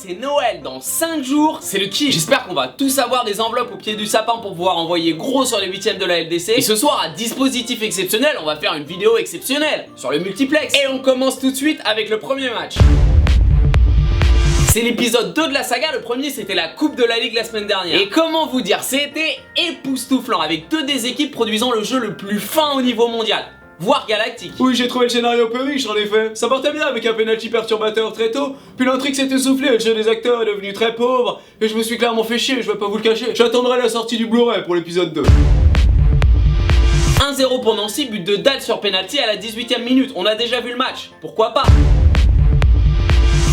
c'est Noël dans 5 jours, c'est le kiff. J'espère qu'on va tous avoir des enveloppes au pied du sapin pour pouvoir envoyer gros sur les 8ème de la LDC. Et ce soir, à dispositif exceptionnel, on va faire une vidéo exceptionnelle sur le multiplex. Et on commence tout de suite avec le premier match. C'est l'épisode 2 de la saga, le premier c'était la Coupe de la Ligue la semaine dernière. Et comment vous dire, c'était époustouflant avec deux des équipes produisant le jeu le plus fin au niveau mondial, voire galactique. Oui, j'ai trouvé le scénario peu riche en effet. Ça partait bien avec un penalty perturbateur très tôt, puis l'intrigue s'est essoufflée, le jeu des acteurs est devenu très pauvre, et je me suis clairement fait chier, je vais pas vous le cacher. J'attendrai la sortie du Blu-ray pour l'épisode 2. 1-0 pour Nancy, but de Dal sur penalty à la 18ème minute. On a déjà vu le match, pourquoi pas?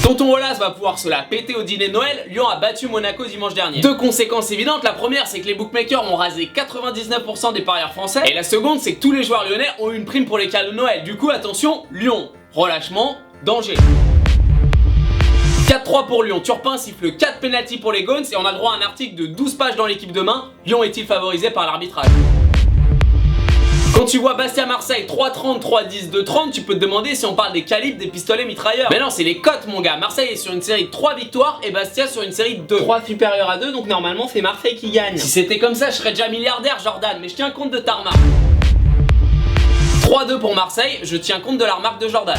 Tonton Olas va pouvoir se la péter au dîner de Noël, Lyon a battu Monaco dimanche dernier. Deux conséquences évidentes, la première c'est que les bookmakers ont rasé 99% des parieurs français, et la seconde c'est que tous les joueurs lyonnais ont une prime pour les cadeaux de Noël. Du coup attention, Lyon, relâchement, danger. 4-3 pour Lyon, Turpin siffle 4 pénaltys pour les Gaunes et on a le droit à un article de 12 pages dans l'équipe demain. Lyon est-il favorisé par l'arbitrage? Quand tu vois Bastia-Marseille 3-30, 3-10, 2-30, tu peux te demander si on parle des calibres des pistolets mitrailleurs. Mais non, c'est les cotes mon gars. Marseille est sur une série de 3 victoires et Bastia sur une série de 2. 3 supérieurs à 2, donc normalement c'est Marseille qui gagne. Si c'était comme ça, je serais déjà milliardaire Jordan, mais je tiens compte de ta remarque. 3-2 pour Marseille, je tiens compte de la remarque de Jordan.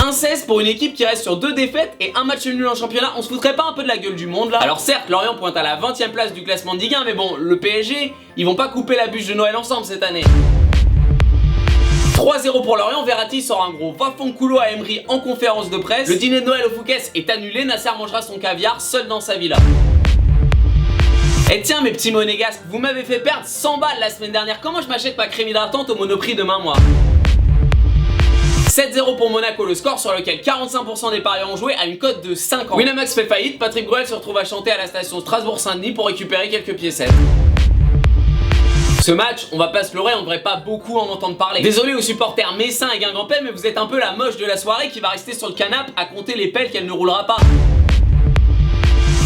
1-16 pour une équipe qui reste sur 2 défaites et un match nul en championnat. On se foutrait pas un peu de la gueule du monde là? Alors certes, Lorient pointe à la 20ème place du classement de Ligue 1, mais bon, le PSG, ils vont pas couper la bûche de Noël ensemble cette année. 3-0 pour Lorient, Verratti sort un gros va-fond-coulo à Emery en conférence de presse. Le dîner de Noël au Fouquet's est annulé, Nasser mangera son caviar seul dans sa villa. Et tiens mes petits monégasques, vous m'avez fait perdre 100 balles la semaine dernière, comment je m'achète ma crème hydratante au Monoprix demain moi? 7-0 pour Monaco, le score sur lequel 45% des parieurs ont joué à une cote de 50. Winamax fait faillite, Patrick Bruel se retrouve à chanter à la station Strasbourg-Saint-Denis pour récupérer quelques piécettes. Ce match, on va pas se leurrer, on devrait pas beaucoup en entendre parler. Désolé aux supporters messins et guingampais, mais vous êtes un peu la moche de la soirée qui va rester sur le canapé à compter les pelles qu'elle ne roulera pas.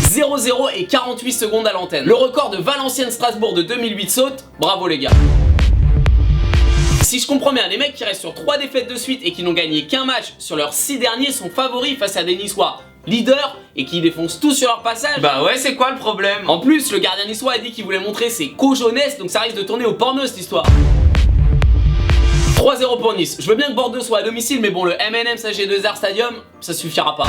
0-0 et 48 secondes à l'antenne. Le record de Valenciennes-Strasbourg de 2008 saute, bravo les gars. Si je comprends bien, les mecs qui restent sur 3 défaites de suite et qui n'ont gagné qu'un match sur leurs 6 derniers sont favoris face à des Niçois leaders et qui défoncent tout sur leur passage. Bah ouais, c'est quoi le problème? En plus, le gardien niçois a dit qu'il voulait montrer ses cojonesses, donc ça risque de tourner au porno cette histoire. 3-0 pour Nice. Je veux bien que Bordeaux soit à domicile, mais bon, le M&M's AG2R Stadium, ça suffira pas.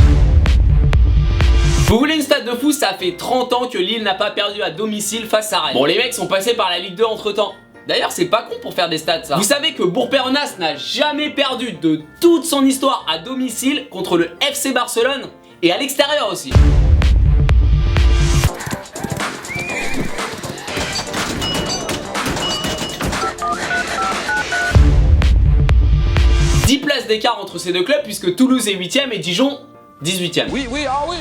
Vous voulez une stat de fou? Ça fait 30 ans que Lille n'a pas perdu à domicile face à Rennes. Bon, les mecs sont passés par la Ligue 2 entre temps. D'ailleurs, c'est pas con pour faire des stats ça. Vous savez que Bourg-Péronas n'a jamais perdu de toute son histoire à domicile contre le FC Barcelone et à l'extérieur aussi. « 10 places d'écart entre ces deux clubs puisque Toulouse est 8ème et Dijon 18ème. Oui, ah oui.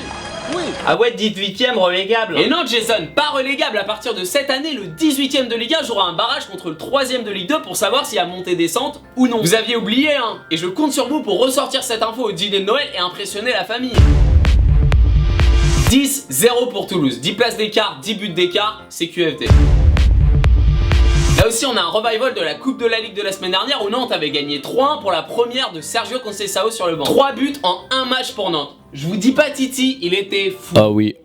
Ah ouais, 18ème relégable. Et non Jason, pas relégable, à partir de cette année, le 18ème de Ligue 1 jouera un barrage contre le 3ème de Ligue 2 pour savoir s'il y a montée-descente ou non. Vous aviez oublié hein, et je compte sur vous pour ressortir cette info au dîner de Noël et impressionner la famille. 10-0 pour Toulouse, 10 places d'écart, 10 buts d'écart, c'est QFD. Là aussi on a un revival de la Coupe de la Ligue de la semaine dernière où Nantes avait gagné 3-1 pour la première de Sergio Conceição sur le banc. 3 buts en un match pour Nantes. Je vous dis pas Titi, il était fou. Ah oui.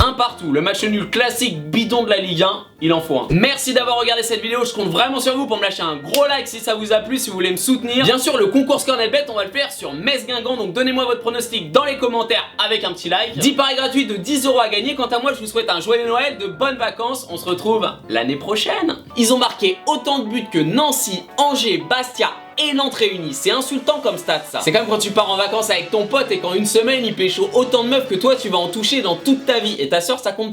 Un partout, le match nul classique bidon de la Ligue 1, il en faut un. Merci d'avoir regardé cette vidéo, je compte vraiment sur vous pour me lâcher un gros like si ça vous a plu, si vous voulez me soutenir. Bien sûr le concours Scornetbet, on va le faire sur Metz-Guingamp, donc donnez-moi votre pronostic dans les commentaires avec un petit like. 10 paris gratuits de 10 € à gagner, quant à moi je vous souhaite un joyeux Noël, de bonnes vacances, on se retrouve l'année prochaine. Ils ont marqué autant de buts que Nancy, Angers, Bastia et Nantes réunis, c'est insultant comme stat ça. C'est comme quand tu pars en vacances avec ton pote et qu'en une semaine il pécho autant de meufs que toi tu vas en toucher dans toute ta vie et ta soeur ça compte pas.